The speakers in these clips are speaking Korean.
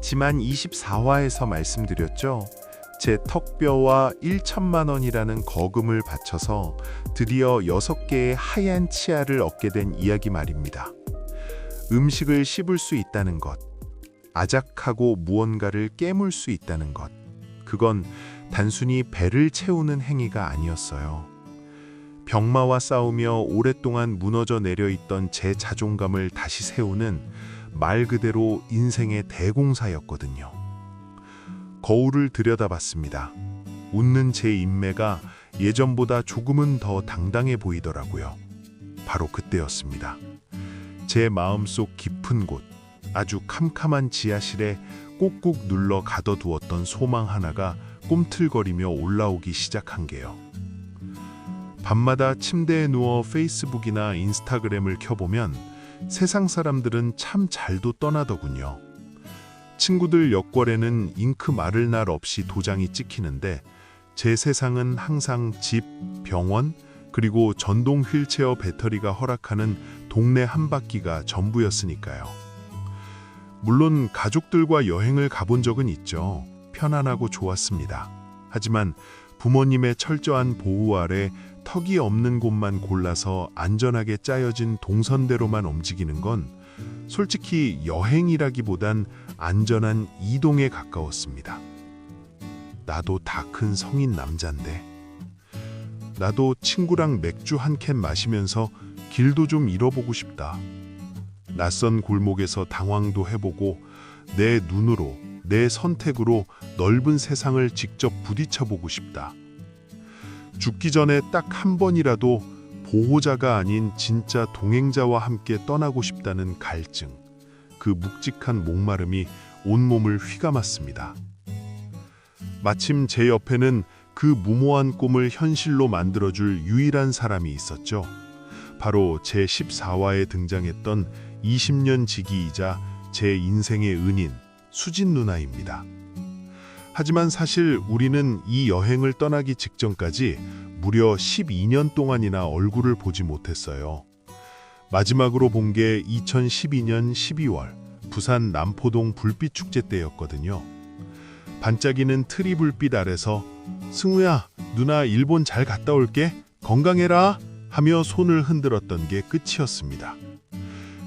지난 24화에서 말씀드렸죠. 제 턱뼈와 1천만 원이라는 거금을 바쳐서 드디어 6개의 하얀 치아를 얻게 된 이야기 말입니다. 음식을 씹을 수 있다는 것, 아작하고 무언가를 깨물 수 있다는 것, 그건 단순히 배를 채우는 행위가 아니었어요. 병마와 싸우며 오랫동안 무너져 내려있던 제 자존감을 다시 세우는 말 그대로 인생의 대공사였거든요. 거울을 들여다봤습니다. 웃는 제 인매가 예전보다 조금은 더 당당해 보이더라고요. 바로 그때였습니다. 제 마음속 깊은 곳, 아주 캄캄한 지하실에 꾹꾹 눌러 가둬두었던 소망 하나가 꿈틀거리며 올라오기 시작한 게요. 밤마다 침대에 누워 페이스북이나 인스타그램을 켜보면 세상 사람들은 참 잘도 떠나더군요. 친구들 옆걸에는 잉크 마를 날 없이 도장이 찍히는데 제 세상은 항상 집, 병원, 그리고 전동 휠체어 배터리가 허락하는 동네 한 바퀴가 전부였으니까요. 물론 가족들과 여행을 가본 적은 있죠. 편안하고 좋았습니다. 하지만 부모님의 철저한 보호 아래 턱이 없는 곳만 골라서 안전하게 짜여진 동선대로만 움직이는 건 솔직히 여행이라기보단 안전한 이동에 가까웠습니다. 나도 다 큰 성인 남잔데. 나도 친구랑 맥주 한 캔 마시면서 길도 좀 잃어보고 싶다. 낯선 골목에서 당황도 해보고 내 눈으로, 내 선택으로 넓은 세상을 직접 부딪혀보고 싶다. 죽기 전에 딱 한 번이라도 보호자가 아닌 진짜 동행자와 함께 떠나고 싶다는 갈증, 그 묵직한 목마름이 온몸을 휘감았습니다. 마침 제 옆에는 그 무모한 꿈을 현실로 만들어줄 유일한 사람이 있었죠. 바로 제 14화에 등장했던 20년 지기이자 제 인생의 은인, 수진 누나입니다. 하지만 사실 우리는 이 여행을 떠나기 직전까지 무려 12년 동안이나 얼굴을 보지 못했어요. 마지막으로 본 게 2012년 12월 부산 남포동 불빛축제 때였거든요. 반짝이는 트리 불빛 아래서 승우야, 누나 일본 잘 갔다 올게, 건강해라 하며 손을 흔들었던 게 끝이었습니다.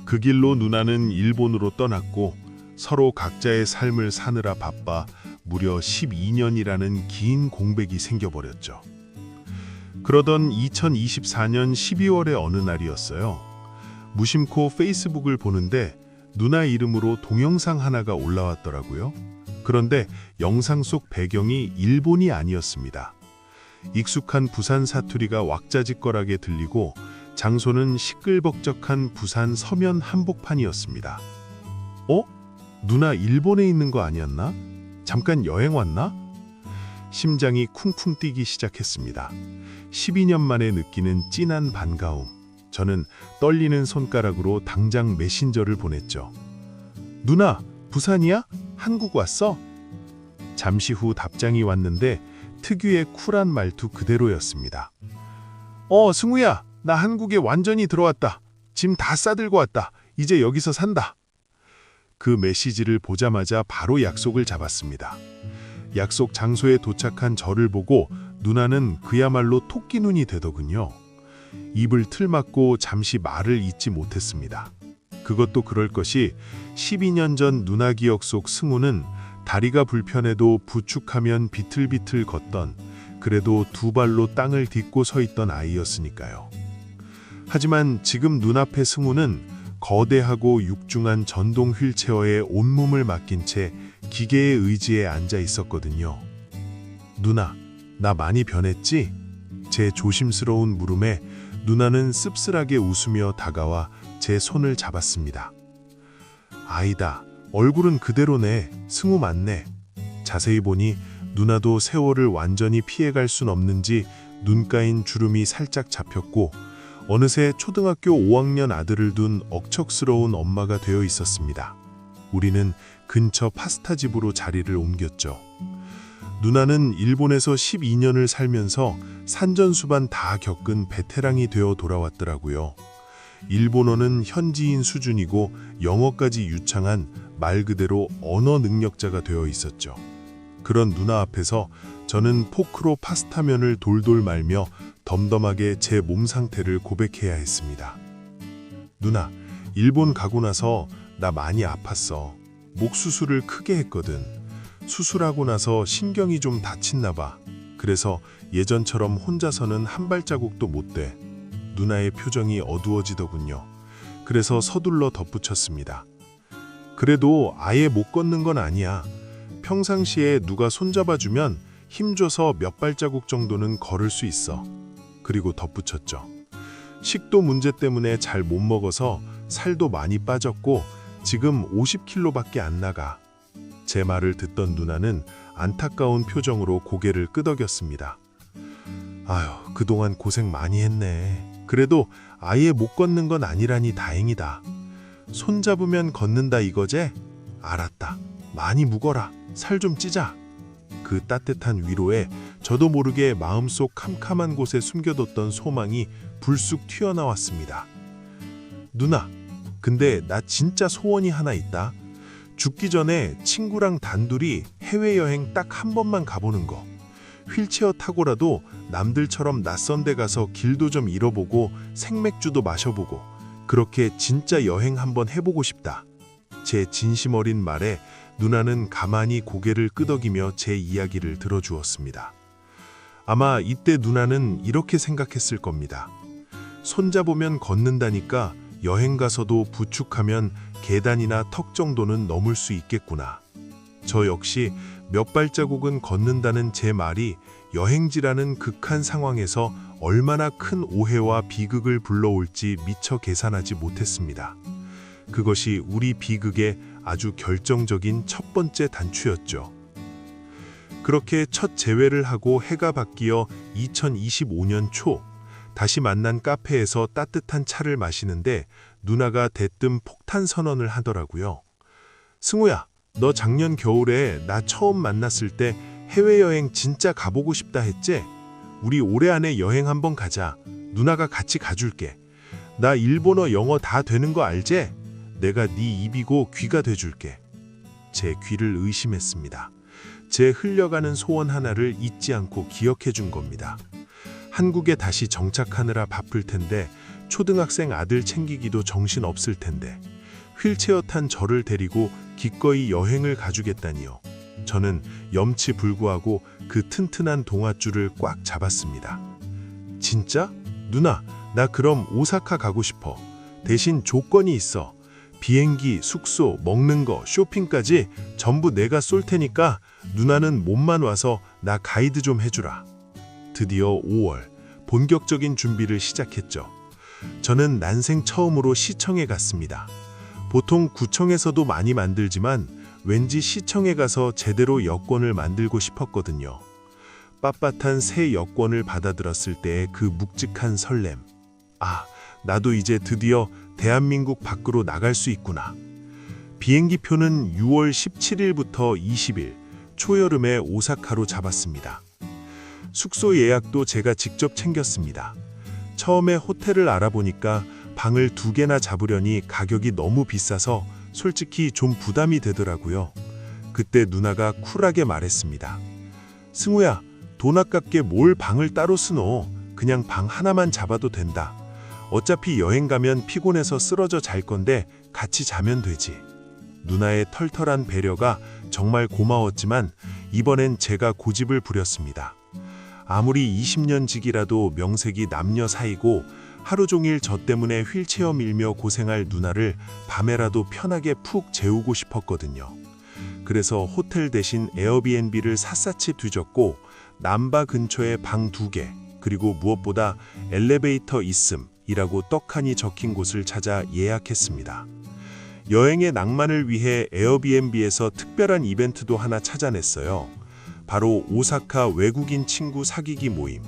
그 길로 누나는 일본으로 떠났고 서로 각자의 삶을 사느라 바빠 무려 12년이라는 긴 공백이 생겨버렸죠. 그러던 2024년 12월의 어느 날이었어요. 무심코 페이스북을 보는데 누나 이름으로 동영상 하나가 올라왔더라고요. 그런데 영상 속 배경이 일본이 아니었습니다. 익숙한 부산 사투리가 왁자지껄하게 들리고 장소는 시끌벅적한 부산 서면 한복판이었습니다. 누나 일본에 있는 거 아니었나? 잠깐 여행 왔나? 심장이 쿵쿵 뛰기 시작했습니다. 12년 만에 느끼는 진한 반가움. 저는 떨리는 손가락으로 당장 메신저를 보냈죠. 누나, 부산이야? 한국 왔어? 잠시 후 답장이 왔는데 특유의 쿨한 말투 그대로였습니다. 승우야, 나 한국에 완전히 들어왔다. 짐 다 싸들고 왔다. 이제 여기서 산다. 그 메시지를 보자마자 바로 약속을 잡았습니다. 약속 장소에 도착한 저를 보고 누나는 그야말로 토끼 눈이 되더군요. 입을 틀맞고 잠시 말을 잇지 못했습니다. 그것도 그럴 것이 12년 전 누나 기억 속 승우는 다리가 불편해도 부축하면 비틀비틀 걷던, 그래도 두 발로 땅을 딛고 서 있던 아이였으니까요. 하지만 지금 눈앞의 승우는 거대하고 육중한 전동 휠체어에 온몸을 맡긴 채 기계의 의지에 앉아 있었거든요. 누나, 나 많이 변했지? 제 조심스러운 물음에 누나는 씁쓸하게 웃으며 다가와 제 손을 잡았습니다. 아이다, 얼굴은 그대로네. 승우 맞네. 자세히 보니 누나도 세월을 완전히 피해갈 순 없는지 눈가인 주름이 살짝 잡혔고 어느새 초등학교 5학년 아들을 둔 억척스러운 엄마가 되어 있었습니다. 우리는 근처 파스타집으로 자리를 옮겼죠. 누나는 일본에서 12년을 살면서 산전수반 다 겪은 베테랑이 되어 돌아왔더라고요. 일본어는 현지인 수준이고 영어까지 유창한 말 그대로 언어 능력자가 되어 있었죠. 그런 누나 앞에서 저는 포크로 파스타면을 돌돌 말며 덤덤하게 제 몸 상태를 고백해야 했습니다. 누나, 일본 가고 나서 나 많이 아팠어. 목 수술을 크게 했거든. 수술하고 나서 신경이 좀 다쳤나 봐. 그래서 예전처럼 혼자서는 한 발자국도 못 돼. 누나의 표정이 어두워지더군요. 그래서 서둘러 덧붙였습니다. 그래도 아예 못 걷는 건 아니야. 평상시에 누가 손잡아주면 힘줘서 몇 발자국 정도는 걸을 수 있어. 그리고 덧붙였죠. 식도 문제 때문에 잘 못 먹어서 살도 많이 빠졌고 지금 50kg밖에 안 나가. 제 말을 듣던 누나는 안타까운 표정으로 고개를 끄덕였습니다. 아휴, 그동안 고생 많이 했네. 그래도 아예 못 걷는 건 아니라니 다행이다. 손 잡으면 걷는다 이거제? 알았다. 많이 묵어라. 살 좀 찌자. 그 따뜻한 위로에 저도 모르게 마음속 캄캄한 곳에 숨겨뒀던 소망이 불쑥 튀어나왔습니다. 누나, 근데 나 진짜 소원이 하나 있다. 죽기 전에 친구랑 단둘이 해외여행 딱 한 번만 가보는 거. 휠체어 타고라도 남들처럼 낯선 데 가서 길도 좀 잃어보고 생맥주도 마셔보고 그렇게 진짜 여행 한번 해보고 싶다. 제 진심 어린 말에 누나는 가만히 고개를 끄덕이며 제 이야기를 들어주었습니다. 아마 이때 누나는 이렇게 생각했을 겁니다. 손잡으면 걷는다니까 여행 가서도 부축하면 계단이나 턱 정도는 넘을 수 있겠구나. 저 역시 몇 발자국은 걷는다는 제 말이 여행지라는 극한 상황에서 얼마나 큰 오해와 비극을 불러올지 미처 계산하지 못했습니다. 그것이 우리 비극의 아주 결정적인 첫 번째 단추였죠. 그렇게 첫 재회를 하고 해가 바뀌어 2025년 초 다시 만난 카페에서 따뜻한 차를 마시는데 누나가 대뜸 폭탄 선언을 하더라고요. 승우야, 너 작년 겨울에 나 처음 만났을 때 해외여행 진짜 가보고 싶다 했지? 우리 올해 안에 여행 한번 가자. 누나가 같이 가줄게. 나 일본어 영어 다 되는 거 알지? 내가 네 입이고 귀가 돼줄게. 제 귀를 의심했습니다. 제 흘려가는 소원 하나를 잊지 않고 기억해 준 겁니다. 한국에 다시 정착하느라 바쁠 텐데 초등학생 아들 챙기기도 정신 없을 텐데 휠체어 탄 저를 데리고 기꺼이 여행을 가주겠다니요. 저는 염치불구하고 그 튼튼한 동아줄을 꽉 잡았습니다. 진짜? 누나, 나 그럼 오사카 가고 싶어. 대신 조건이 있어. 비행기, 숙소, 먹는 거, 쇼핑까지 전부 내가 쏠 테니까 누나는 몸만 와서 나 가이드 좀 해주라. 드디어 5월, 본격적인 준비를 시작했죠. 저는 난생 처음으로 시청에 갔습니다. 보통 구청에서도 많이 만들지만 왠지 시청에 가서 제대로 여권을 만들고 싶었거든요. 빳빳한 새 여권을 받아들었을 때의 그 묵직한 설렘. 아, 나도 이제 드디어 대한민국 밖으로 나갈 수 있구나. 비행기표는 6월 17일부터 20일, 초여름에 오사카로 잡았습니다. 숙소 예약도 제가 직접 챙겼습니다. 처음에 호텔을 알아보니까 방을 2개나 잡으려니 가격이 너무 비싸서 솔직히 좀 부담이 되더라고요. 그때 누나가 쿨하게 말했습니다. 승우야, 돈 아깝게 뭘 방을 따로 쓰노. 그냥 방 하나만 잡아도 된다. 어차피 여행 가면 피곤해서 쓰러져 잘 건데 같이 자면 되지. 누나의 털털한 배려가 정말 고마웠지만 이번엔 제가 고집을 부렸습니다. 아무리 20년 지기라도 명색이 남녀 사이고 하루 종일 저 때문에 휠체어 밀며 고생할 누나를 밤에라도 편하게 푹 재우고 싶었거든요. 그래서 호텔 대신 에어비앤비를 샅샅이 뒤졌고 남바 근처에 방 2개, 그리고 무엇보다 엘리베이터 있음이라고 떡하니 적힌 곳을 찾아 예약했습니다. 여행의 낭만을 위해 에어비앤비에서 특별한 이벤트도 하나 찾아냈어요. 바로 오사카 외국인 친구 사귀기 모임.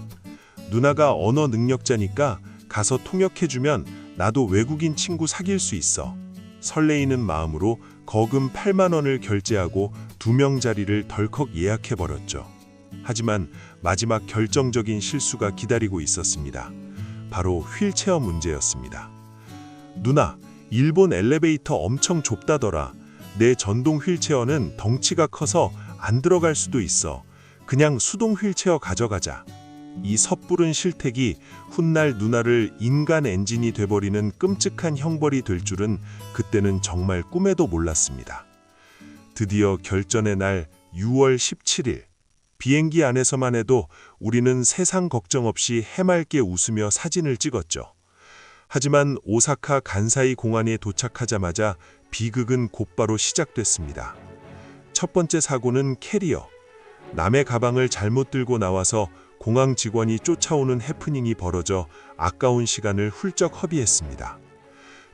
누나가 언어 능력자니까 가서 통역해주면 나도 외국인 친구 사귈 수 있어. 설레이는 마음으로 거금 8만 원을 결제하고 2명 자리를 덜컥 예약해버렸죠. 하지만 마지막 결정적인 실수가 기다리고 있었습니다. 바로 휠체어 문제였습니다. 누나, 일본 엘리베이터 엄청 좁다더라. 내 전동 휠체어는 덩치가 커서 안 들어갈 수도 있어. 그냥 수동 휠체어 가져가자. 이 섣부른 실택이 훗날 누나를 인간 엔진이 돼버리는 끔찍한 형벌이 될 줄은 그때는 정말 꿈에도 몰랐습니다. 드디어 결전의 날 6월 17일. 비행기 안에서만 해도 우리는 세상 걱정 없이 해맑게 웃으며 사진을 찍었죠. 하지만 오사카 간사이 공항에 도착하자마자 비극은 곧바로 시작됐습니다. 첫 번째 사고는 캐리어. 남의 가방을 잘못 들고 나와서 공항 직원이 쫓아오는 해프닝이 벌어져 아까운 시간을 훌쩍 허비했습니다.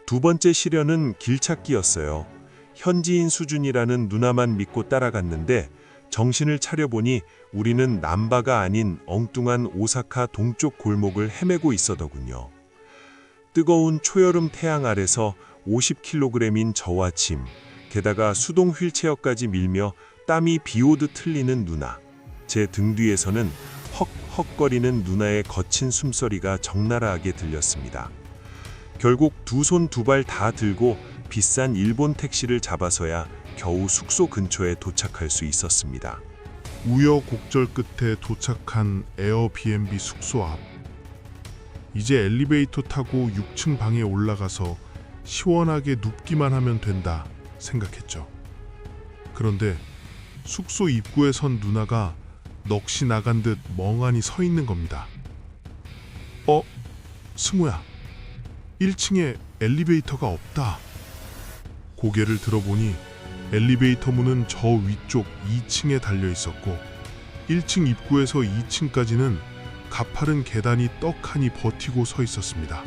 두 번째 시련은 길찾기였어요. 현지인 수준이라는 누나만 믿고 따라갔는데 정신을 차려보니 우리는 남바가 아닌 엉뚱한 오사카 동쪽 골목을 헤매고 있었더군요. 뜨거운 초여름 태양 아래서 50kg인 저와 짐, 게다가 수동 휠체어까지 밀며 땀이 비오듯 흘리는 누나. 제 등 뒤에서는 헉헉거리는 누나의 거친 숨소리가 적나라하게 들렸습니다. 결국 두 손 두 발 다 들고 비싼 일본 택시를 잡아서야 겨우 숙소 근처에 도착할 수 있었습니다. 우여곡절 끝에 도착한 에어비앤비 숙소 앞. 이제 엘리베이터 타고 6층 방에 올라가서 시원하게 눕기만 하면 된다 생각했죠. 그런데 숙소 입구에 선 누나가 넋이 나간 듯 멍하니 서 있는 겁니다. 승우야, 1층에 엘리베이터가 없다. 고개를 들어보니 엘리베이터 문은 저 위쪽 2층에 달려 있었고 1층 입구에서 2층까지는 가파른 계단이 떡하니 버티고 서 있었습니다.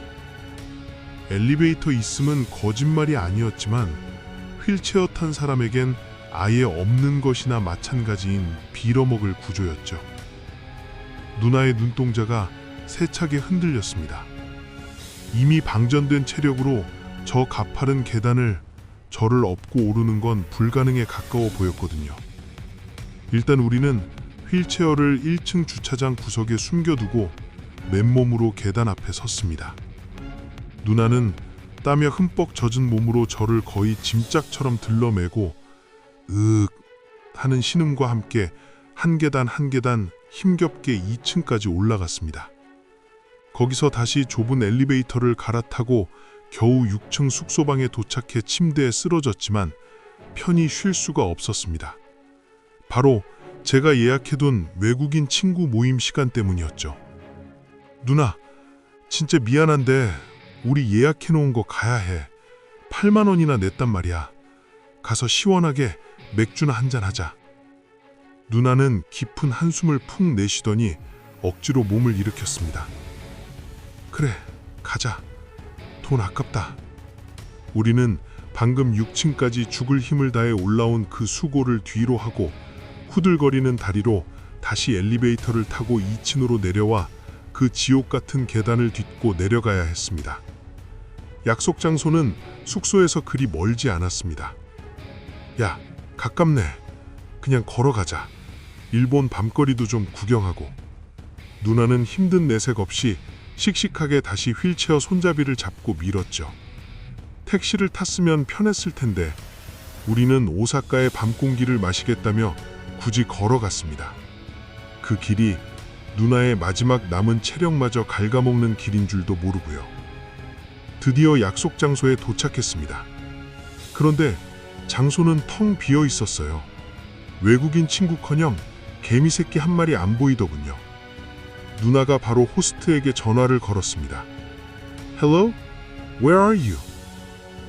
엘리베이터 있음은 거짓말이 아니었지만 휠체어 탄 사람에겐 아예 없는 것이나 마찬가지인 빌어먹을 구조였죠. 누나의 눈동자가 세차게 흔들렸습니다. 이미 방전된 체력으로 저 가파른 계단을 저를 업고 오르는 건 불가능에 가까워 보였거든요. 일단 우리는 휠체어를 1층 주차장 구석에 숨겨두고 맨몸으로 계단 앞에 섰습니다. 누나는 땀에 흠뻑 젖은 몸으로 저를 거의 짐짝처럼 들러매고 으윽 하는 신음과 함께 한 계단 한 계단 힘겹게 2층까지 올라갔습니다. 거기서 다시 좁은 엘리베이터를 갈아타고 겨우 6층 숙소방에 도착해 침대에 쓰러졌지만 편히 쉴 수가 없었습니다. 바로 제가 예약해둔 외국인 친구 모임 시간 때문이었죠. 누나, 진짜 미안한데 우리 예약해놓은 거 가야 해. 8만 원이나 냈단 말이야. 가서 시원하게 맥주나 한잔 하자. 누나는 깊은 한숨을 푹 내쉬더니 억지로 몸을 일으켰습니다. 그래, 가자. 돈 아깝다. 우리는 방금 6층까지 죽을 힘을 다해 올라온 그 수고를 뒤로 하고 후들거리는 다리로 다시 엘리베이터를 타고 2층으로 내려와 그 지옥 같은 계단을 딛고 내려가야 했습니다. 약속 장소는 숙소에서 그리 멀지 않았습니다. 야, 가깝네. 그냥 걸어가자. 일본 밤거리도 좀 구경하고. 누나는 힘든 내색 없이 씩씩하게 다시 휠체어 손잡이를 잡고 밀었죠. 택시를 탔으면 편했을 텐데 우리는 오사카의 밤 공기를 마시겠다며 굳이 걸어갔습니다. 그 길이 누나의 마지막 남은 체력마저 갉아먹는 길인 줄도 모르고요. 드디어 약속 장소에 도착했습니다. 그런데 장소는 텅 비어 있었어요. 외국인 친구커녕 개미 새끼 한 마리 안 보이더군요. 누나가 바로 호스트에게 전화를 걸었습니다. Hello? Where are you?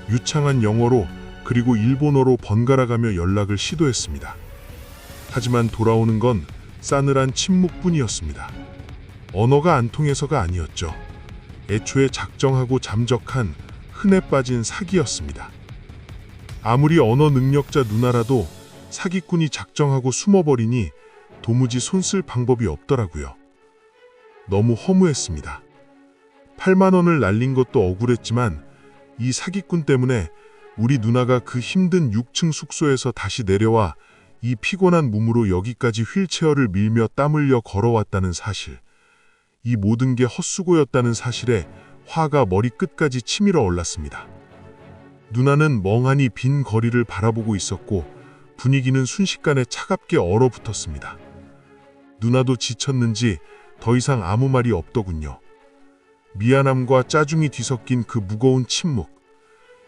유창한 영어로 그리고 일본어로 번갈아가며 연락을 시도했습니다. 하지만 돌아오는 건 싸늘한 침묵뿐이었습니다. 언어가 안 통해서가 아니었죠. 애초에 작정하고 잠적한 흔해 빠진 사기였습니다. 아무리 언어 능력자 누나라도 사기꾼이 작정하고 숨어버리니 도무지 손쓸 방법이 없더라고요. 너무 허무했습니다. 8만 원을 날린 것도 억울했지만 이 사기꾼 때문에 우리 누나가 그 힘든 6층 숙소에서 다시 내려와 이 피곤한 몸으로 여기까지 휠체어를 밀며 땀 흘려 걸어왔다는 사실, 이 모든 게 헛수고였다는 사실에 화가 머리끝까지 치밀어 올랐습니다. 누나는 멍하니 빈 거리를 바라보고 있었고 분위기는 순식간에 차갑게 얼어붙었습니다. 누나도 지쳤는지 더 이상 아무 말이 없더군요. 미안함과 짜증이 뒤섞인 그 무거운 침묵.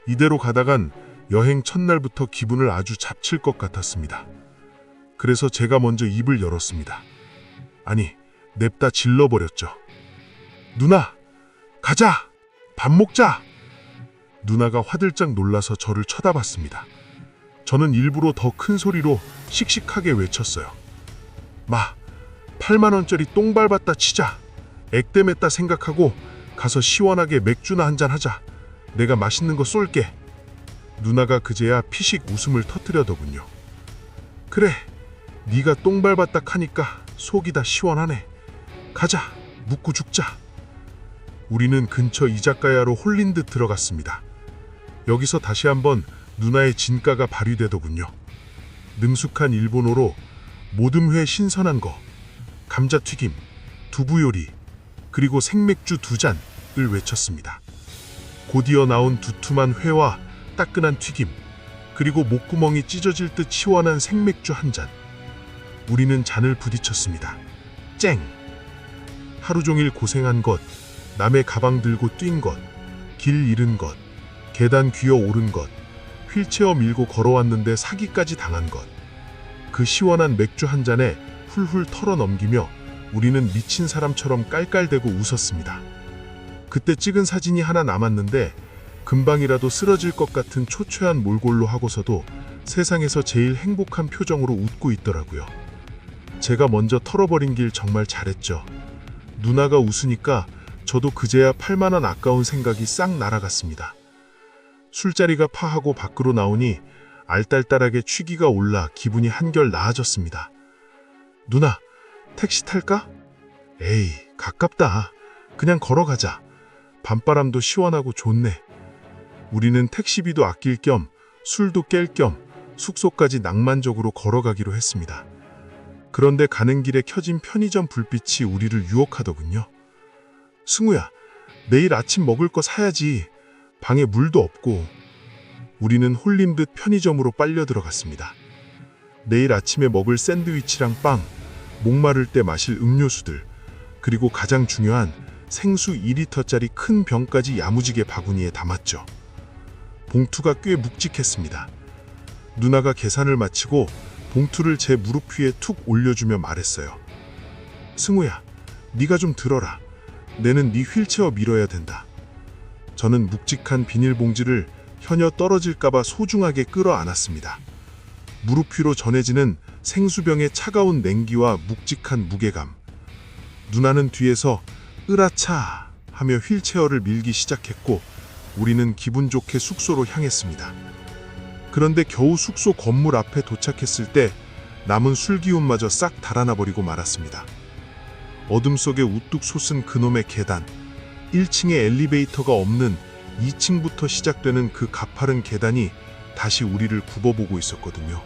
이대로 가다간 여행 첫날부터 기분을 아주 잡칠 것 같았습니다. 그래서 제가 먼저 입을 열었습니다. 아니, 냅다 질러버렸죠. 누나, 가자! 밥 먹자! 누나가 화들짝 놀라서 저를 쳐다봤습니다. 저는 일부러 더 큰 소리로 씩씩하게 외쳤어요. 마, 8만 원짜리 똥 밟았다 치자. 액땜했다 생각하고 가서 시원하게 맥주나 한잔 하자. 내가 맛있는 거 쏠게. 누나가 그제야 피식 웃음을 터뜨려더군요. 그래, 네가 똥 밟았다 하니까 속이 다 시원하네. 가자, 묻고 죽자. 우리는 근처 이자카야로 홀린 듯 들어갔습니다. 여기서 다시 한번 누나의 진가가 발휘되더군요. 능숙한 일본어로 모듬회 신선한 거, 감자튀김, 두부요리, 그리고 생맥주 2잔을 외쳤습니다. 곧이어 나온 두툼한 회와 따끈한 튀김, 그리고 목구멍이 찢어질 듯 시원한 생맥주 1잔. 우리는 잔을 부딪혔습니다. 쨍! 하루 종일 고생한 것, 남의 가방 들고 뛴 것, 길 잃은 것, 계단 기어 오른 것, 휠체어 밀고 걸어왔는데 사기까지 당한 것. 그 시원한 맥주 1잔에 훌훌 털어넘기며 우리는 미친 사람처럼 깔깔대고 웃었습니다. 그때 찍은 사진이 하나 남았는데 금방이라도 쓰러질 것 같은 초췌한 몰골로 하고서도 세상에서 제일 행복한 표정으로 웃고 있더라고요. 제가 먼저 털어버린 길 정말 잘했죠. 누나가 웃으니까 저도 그제야 8만 원 아까운 생각이 싹 날아갔습니다. 술자리가 파하고 밖으로 나오니 알딸딸하게 취기가 올라 기분이 한결 나아졌습니다. 누나, 택시 탈까? 에이, 가깝다. 그냥 걸어가자. 밤바람도 시원하고 좋네. 우리는 택시비도 아낄 겸 술도 깰 겸 숙소까지 낭만적으로 걸어가기로 했습니다. 그런데 가는 길에 켜진 편의점 불빛이 우리를 유혹하더군요. 승우야, 내일 아침 먹을 거 사야지. 방에 물도 없고. 우리는 홀린 듯 편의점으로 빨려 들어갔습니다. 내일 아침에 먹을 샌드위치랑 빵, 목마를 때 마실 음료수들, 그리고 가장 중요한 생수 2리터짜리 큰 병까지 야무지게 바구니에 담았죠. 봉투가 꽤 묵직했습니다. 누나가 계산을 마치고 봉투를 제 무릎 위에 툭 올려주며 말했어요. 승우야, 네가 좀 들어라. 내는 네 휠체어 밀어야 된다. 저는 묵직한 비닐봉지를 현여 떨어질까봐 소중하게 끌어안았습니다. 무릎 위로 전해지는 생수병의 차가운 냉기와 묵직한 무게감. 누나는 뒤에서 으라차 하며 휠체어를 밀기 시작했고 우리는 기분 좋게 숙소로 향했습니다. 그런데 겨우 숙소 건물 앞에 도착했을 때 남은 술기운마저 싹 달아나버리고 말았습니다. 어둠 속에 우뚝 솟은 그놈의 계단, 1층에 엘리베이터가 없는 2층부터 시작되는 그 가파른 계단이 다시 우리를 굽어보고 있었거든요.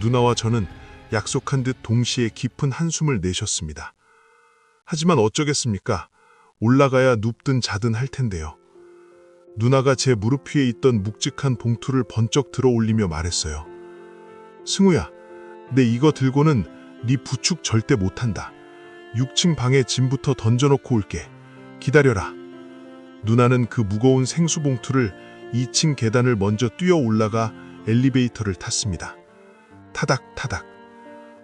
누나와 저는 약속한 듯 동시에 깊은 한숨을 내쉬었습니다. 하지만 어쩌겠습니까? 올라가야 눕든 자든 할 텐데요. 누나가 제 무릎 위에 있던 묵직한 봉투를 번쩍 들어 올리며 말했어요. 승우야, 내 이거 들고는 네 부축 절대 못한다. 6층 방에 짐부터 던져놓고 올게. 기다려라. 누나는 그 무거운 생수 봉투를 2층 계단을 먼저 뛰어 올라가 엘리베이터를 탔습니다. 타닥타닥.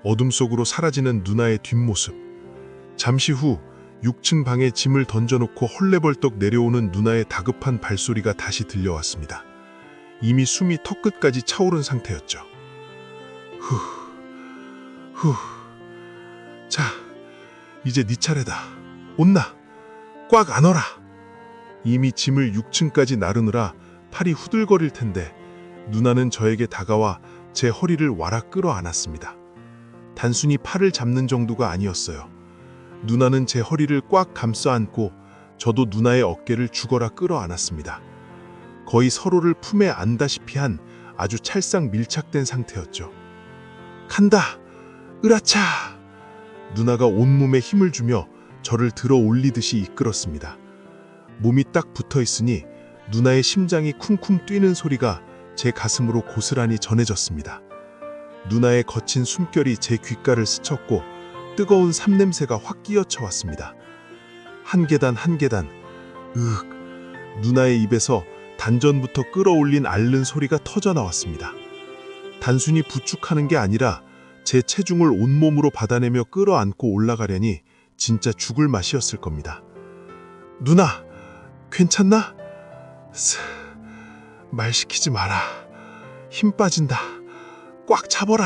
어둠 속으로 사라지는 누나의 뒷모습. 잠시 후 6층 방에 짐을 던져놓고 헐레벌떡 내려오는 누나의 다급한 발소리가 다시 들려왔습니다. 이미 숨이 턱끝까지 차오른 상태였죠. 후. 자, 이제 네 차례다. 온나. 꽉 안어라. 이미 짐을 6층까지 나르느라 팔이 후들거릴 텐데 누나는 저에게 다가와 제 허리를 와락 끌어안았습니다. 단순히 팔을 잡는 정도가 아니었어요. 누나는 제 허리를 꽉 감싸 안고 저도 누나의 어깨를 죽어라 끌어안았습니다. 거의 서로를 품에 안다시피 한 아주 찰싹 밀착된 상태였죠. 간다! 으라차! 누나가 온몸에 힘을 주며 저를 들어 올리듯이 이끌었습니다. 몸이 딱 붙어 있으니 누나의 심장이 쿵쿵 뛰는 소리가 제 가슴으로 고스란히 전해졌습니다. 누나의 거친 숨결이 제 귓가를 스쳤고 뜨거운 삼냄새가 확 끼어쳐 왔습니다. 한 계단 한 계단, 누나의 입에서 단전부터 끌어올린 앓는 소리가 터져 나왔습니다. 단순히 부축하는 게 아니라 제 체중을 온몸으로 받아내며 끌어안고 올라가려니 진짜 죽을 맛이었을 겁니다. 누나, 괜찮나? 말 시키지 마라. 힘 빠진다. 꽉 잡아라.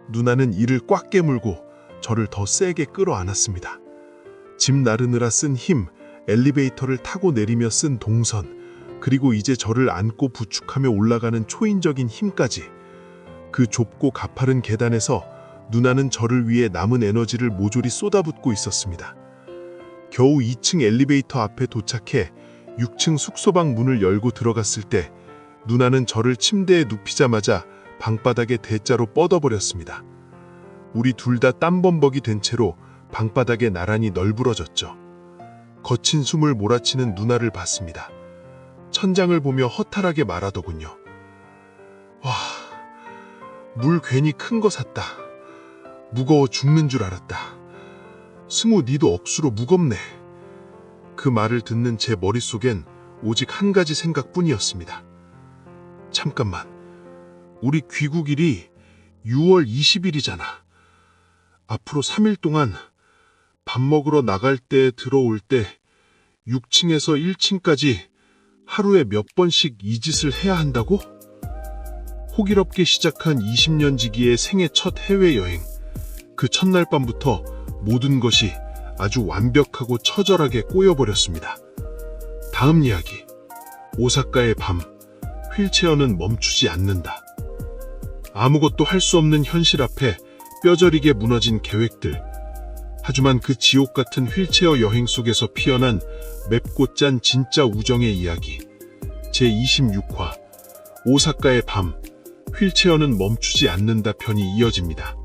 누나는 이를 꽉 깨물고 저를 더 세게 끌어안았습니다. 짐 나르느라 쓴 힘, 엘리베이터를 타고 내리며 쓴 동선, 그리고 이제 저를 안고 부축하며 올라가는 초인적인 힘까지. 그 좁고 가파른 계단에서 누나는 저를 위해 남은 에너지를 모조리 쏟아붓고 있었습니다. 겨우 2층 엘리베이터 앞에 도착해 6층 숙소방 문을 열고 들어갔을 때 누나는 저를 침대에 눕히자마자 방바닥에 대자로 뻗어버렸습니다. 우리 둘 다 땀범벅이 된 채로 방바닥에 나란히 널브러졌죠. 거친 숨을 몰아치는 누나를 봤습니다. 천장을 보며 허탈하게 말하더군요. 와, 물 괜히 큰 거 샀다. 무거워 죽는 줄 알았다. 승우, 니도 억수로 무겁네. 그 말을 듣는 제 머릿속엔 오직 한 가지 생각뿐이었습니다. 잠깐만, 우리 귀국일이 6월 20일이잖아. 앞으로 3일 동안 밥 먹으러 나갈 때, 들어올 때 6층에서 1층까지 하루에 몇 번씩 이 짓을 해야 한다고? 호기롭게 시작한 20년 지기의 생애 첫 해외여행. 그 첫날 밤부터 모든 것이 아주 완벽하고 처절하게 꼬여버렸습니다. 다음 이야기. 오사카의 밤. 휠체어는 멈추지 않는다. 아무것도 할 수 없는 현실 앞에 뼈저리게 무너진 계획들. 하지만 그 지옥 같은 휠체어 여행 속에서 피어난 맵고 짠 진짜 우정의 이야기. 제26화 오사카의 밤. 휠체어는 멈추지 않는다 편이 이어집니다.